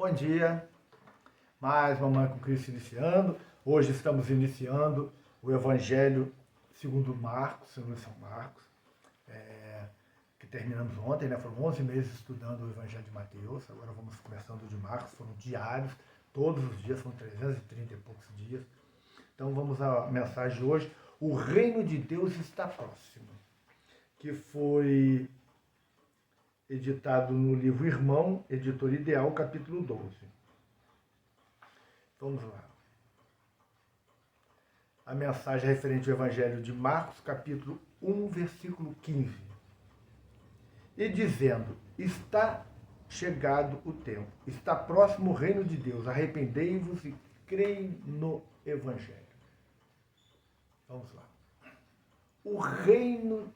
Bom dia, mais Mamãe com Cristo iniciando. Hoje estamos iniciando o Evangelho segundo Marcos, segundo São Marcos, que terminamos ontem, né? Foram 11 meses estudando o Evangelho de Mateus, agora vamos começando o de Marcos, foram diários, todos os dias, foram 330 e poucos dias. Então vamos à mensagem de hoje, o reino de Deus está próximo, que foi editado no livro Irmão, Editor Ideal, capítulo 12. Vamos lá. A mensagem referente ao Evangelho de Marcos, capítulo 1, versículo 15. E dizendo, está chegado o tempo, está próximo o reino de Deus, arrependei-vos e creem no Evangelho. Vamos lá. O reino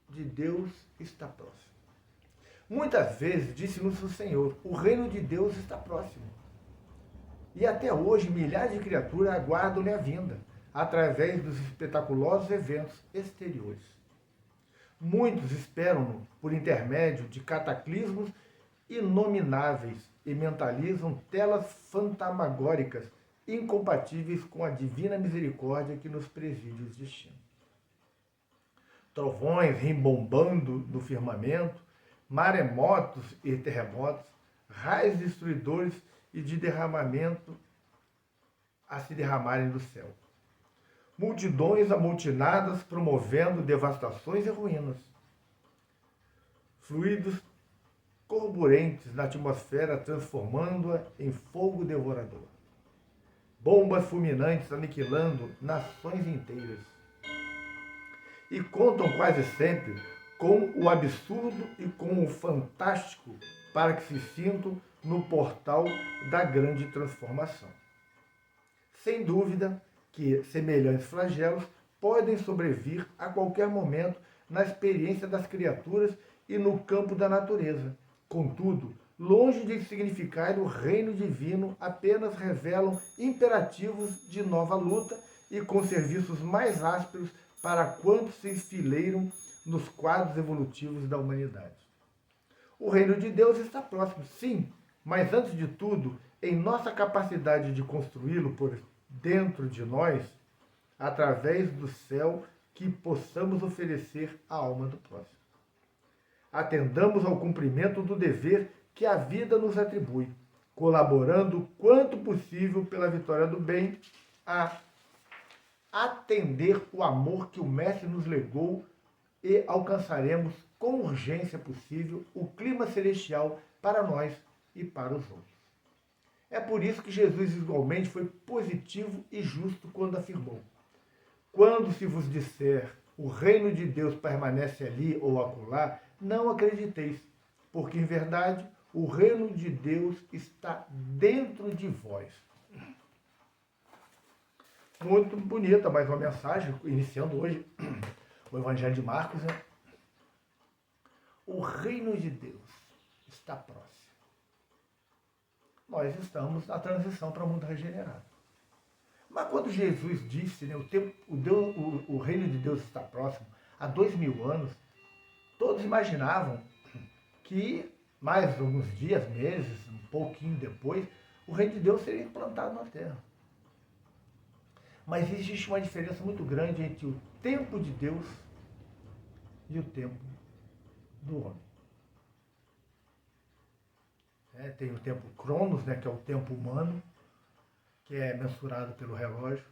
de Deus está próximo. Muitas vezes disse-nos o Senhor, o reino de Deus está próximo. E até hoje milhares de criaturas aguardam-lhe a vinda, através dos espetaculosos eventos exteriores. Muitos esperam-no por intermédio de cataclismos inomináveis e mentalizam telas fantasmagóricas incompatíveis com a divina misericórdia que nos preside os destinos. Trovões rimbombando no firmamento, maremotos e terremotos, raios destruidores e de derramamento a se derramarem do céu. Multidões amotinadas promovendo devastações e ruínas. Fluidos corburentes na atmosfera transformando-a em fogo devorador. Bombas fulminantes aniquilando nações inteiras. E contam quase sempre com o absurdo e com o fantástico para que se sintam no portal da grande transformação. Sem dúvida que semelhantes flagelos podem sobrevir a qualquer momento na experiência das criaturas e no campo da natureza. Contudo, longe de significar o reino divino, apenas revelam imperativos de nova luta e com serviços mais ásperos para quantos se enfileiram nos quadros evolutivos da humanidade. O reino de Deus está próximo, sim, mas antes de tudo, em nossa capacidade de construí-lo por dentro de nós, através do céu que possamos oferecer à alma do próximo. Atendamos ao cumprimento do dever que a vida nos atribui, colaborando o quanto possível pela vitória do bem, a atender o amor que o Mestre nos legou e alcançaremos com urgência possível o clima celestial para nós e para os outros. É por isso que Jesus igualmente foi positivo e justo quando afirmou: quando se vos disser o reino de Deus permanece ali ou acolá, não acrediteis, porque em verdade o reino de Deus está dentro de vós. Muito bonita mais uma mensagem, iniciando hoje o Evangelho de Marcos, né? O reino de Deus está próximo. Nós estamos na transição para o mundo regenerado. Mas quando Jesus disse, né, o reino de Deus está próximo, há 2000 anos, todos imaginavam que mais alguns dias, meses, um pouquinho depois, o reino de Deus seria implantado na Terra. Mas existe uma diferença muito grande entre o tempo de Deus e o tempo do homem. Tem o tempo Cronos, né, que é o tempo humano, que é mensurado pelo relógio,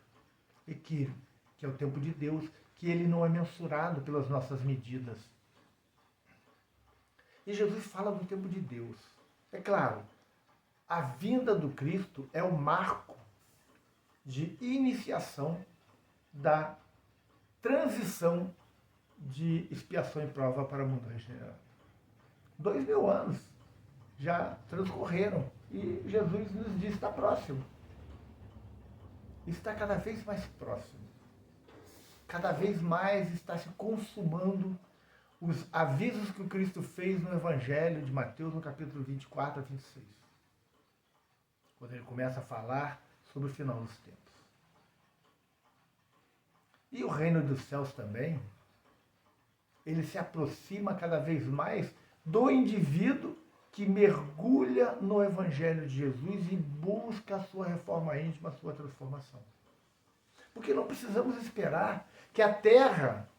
e que é o tempo de Deus, que ele não é mensurado pelas nossas medidas. E Jesus fala do tempo de Deus. É claro, a vinda do Cristo é o marco de iniciação da transição de expiação e prova para o mundo regenerado. 2000 anos já transcorreram e Jesus nos diz que está próximo. Está cada vez mais próximo. Cada vez mais está se consumando os avisos que o Cristo fez no Evangelho de Mateus, no capítulo 24 a 26. Quando ele começa a falar sobre o final dos tempos. E o reino dos céus também, ele se aproxima cada vez mais do indivíduo que mergulha no Evangelho de Jesus e busca a sua reforma íntima, a sua transformação. Porque não precisamos esperar que a Terra,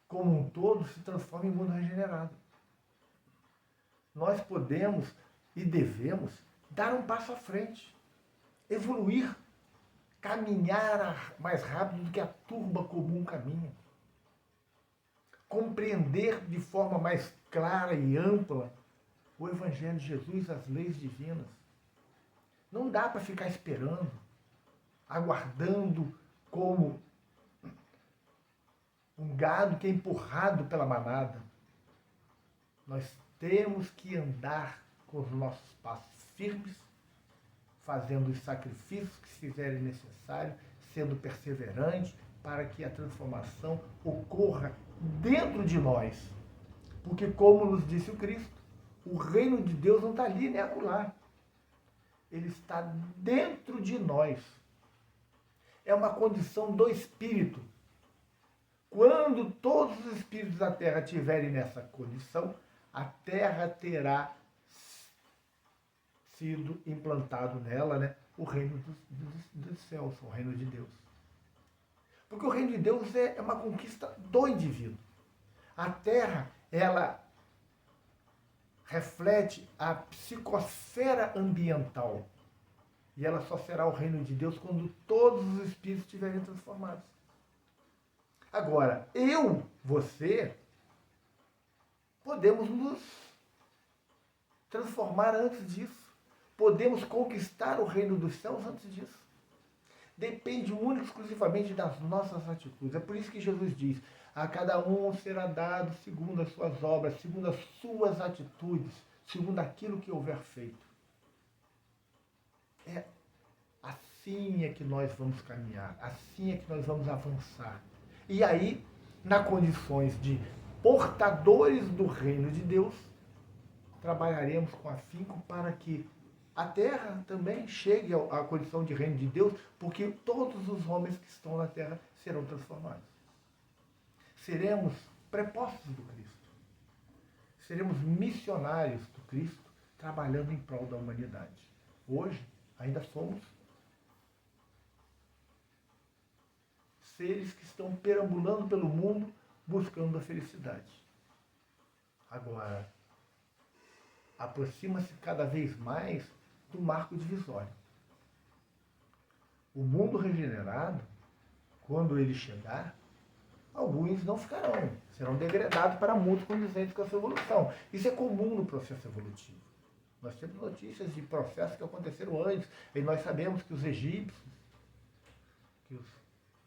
como um todo, se transforme em mundo regenerado. Nós podemos e devemos dar um passo à frente, evoluir, caminhar mais rápido do que a turba comum caminha, compreender de forma mais clara e ampla o Evangelho de Jesus, as leis divinas. Não dá para ficar esperando, aguardando como um gado que é empurrado pela manada. Nós temos que andar com os nossos passos firmes, fazendo os sacrifícios que se fizerem necessários, sendo perseverante para que a transformação ocorra dentro de nós. Porque, como nos disse o Cristo, o reino de Deus não está ali nem acolá. Ele está dentro de nós. É uma condição do Espírito. Quando todos os espíritos da Terra estiverem nessa condição, a Terra terá sido implantado nela, né, o reino dos céus, o reino de Deus. Porque o reino de Deus é uma conquista do indivíduo. A Terra, ela reflete a psicosfera ambiental. E ela só será o reino de Deus quando todos os espíritos estiverem transformados. Agora, você, podemos nos transformar antes disso. Podemos conquistar o reino dos céus antes disso. Depende única e exclusivamente das nossas atitudes. É por isso que Jesus diz: a cada um será dado segundo as suas obras, segundo as suas atitudes, segundo aquilo que houver feito. É assim é que nós vamos caminhar, assim é que nós vamos avançar. E aí, nas condições de portadores do reino de Deus, trabalharemos com afinco para que a Terra também chegue à condição de reino de Deus, porque todos os homens que estão na Terra serão transformados. Seremos prepostos do Cristo. Seremos missionários do Cristo, trabalhando em prol da humanidade. Hoje, ainda somos seres que estão perambulando pelo mundo, buscando a felicidade. Agora, aproxima-se cada vez mais do marco divisório. O mundo regenerado, quando ele chegar, alguns não ficarão, serão degradados para mundos condizentes com essa evolução. Isso é comum no processo evolutivo. Nós temos notícias de processos que aconteceram antes, e nós sabemos que os egípcios, que os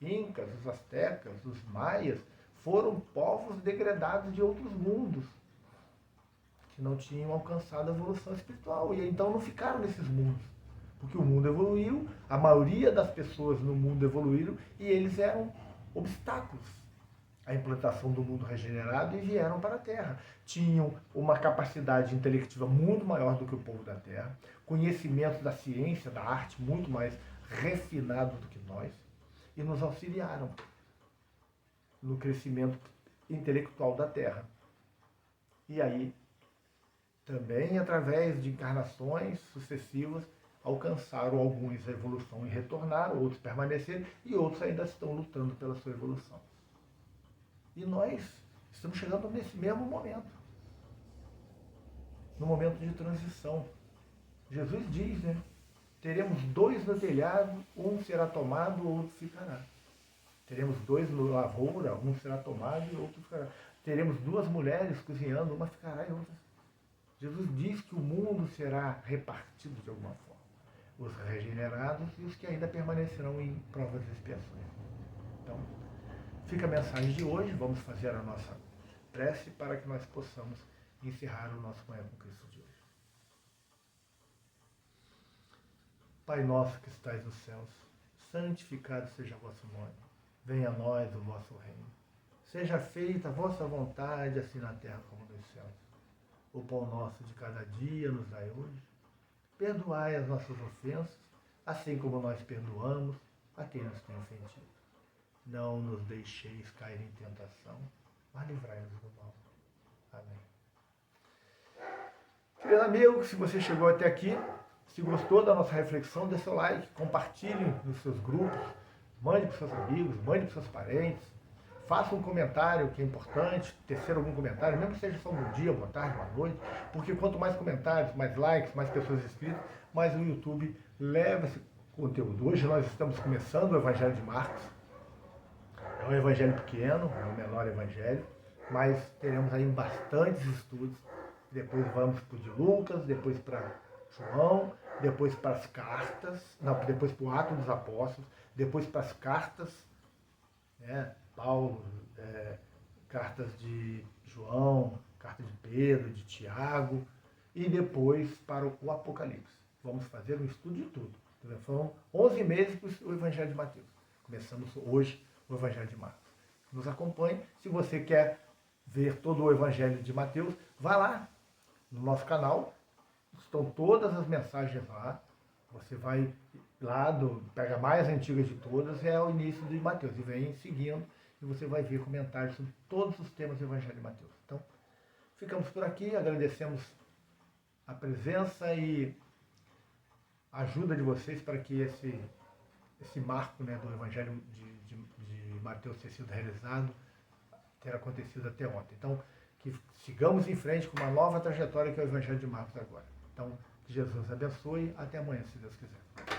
incas, os astecas, os maias, foram povos degradados de outros mundos, que não tinham alcançado a evolução espiritual, e então não ficaram nesses mundos. Porque o mundo evoluiu, a maioria das pessoas no mundo evoluíram, e eles eram obstáculos à implantação do mundo regenerado e vieram para a Terra. Tinham uma capacidade intelectiva muito maior do que o povo da Terra, conhecimento da ciência, da arte muito mais refinado do que nós, e nos auxiliaram no crescimento intelectual da Terra. E aí, também através de encarnações sucessivas, alcançaram alguns a evolução e retornaram, outros permaneceram, e outros ainda estão lutando pela sua evolução. E nós estamos chegando nesse mesmo momento, no momento de transição. Jesus diz, né? Teremos 2 no telhado, um será tomado, o outro ficará. Teremos 2 na lavoura, um será tomado e o outro ficará. Teremos 2 mulheres cozinhando, uma ficará e outra. Jesus diz que o mundo será repartido de alguma forma. Os regenerados e os que ainda permanecerão em provas e expiações. Então, fica a mensagem de hoje. Vamos fazer a nossa prece para que nós possamos encerrar o nosso Manhã com Cristo de hoje. Pai nosso que estais nos céus, santificado seja o vosso nome. Venha a nós o vosso reino. Seja feita a vossa vontade, assim na terra como nos céus. O pão nosso de cada dia nos dai hoje. Perdoai as nossas ofensas, assim como nós perdoamos a quem nos tem ofendido. Não nos deixeis cair em tentação, mas livrai-nos do mal. Amém. Querido amigo, se você chegou até aqui, se gostou da nossa reflexão, dê seu like, compartilhe nos seus grupos, mande para os seus amigos, mande para os seus parentes, faça um comentário que é importante, tecer algum comentário, mesmo que seja só um bom dia, boa tarde, boa noite, porque quanto mais comentários, mais likes, mais pessoas inscritas, mais o YouTube leva esse conteúdo. Hoje nós estamos começando o Evangelho de Marcos, é um evangelho pequeno, é o menor evangelho, mas teremos aí bastantes estudos. Depois vamos para o de Lucas, depois para João, depois para as cartas, não, depois para o Ato dos Apóstolos, depois para as cartas, né? Paulo, cartas de João, carta de Pedro, de Tiago, e depois para o Apocalipse. Vamos fazer um estudo de tudo. Então, foram 11 meses para o Evangelho de Mateus. Começamos hoje o Evangelho de Marcos. Nos acompanhe. Se você quer ver todo o Evangelho de Mateus, vá lá no nosso canal. Estão todas as mensagens lá. Você vai lá, pega a mais antiga de todas, é o início de Mateus. E vem seguindo e você vai ver comentários sobre todos os temas do Evangelho de Mateus. Então, ficamos por aqui. Agradecemos a presença e a ajuda de vocês para que esse marco, né, do Evangelho de Mateus ter sido realizado, ter acontecido até ontem. Então, que sigamos em frente com uma nova trajetória que é o Evangelho de Marcos agora. Então, que Jesus abençoe. Até amanhã, se Deus quiser.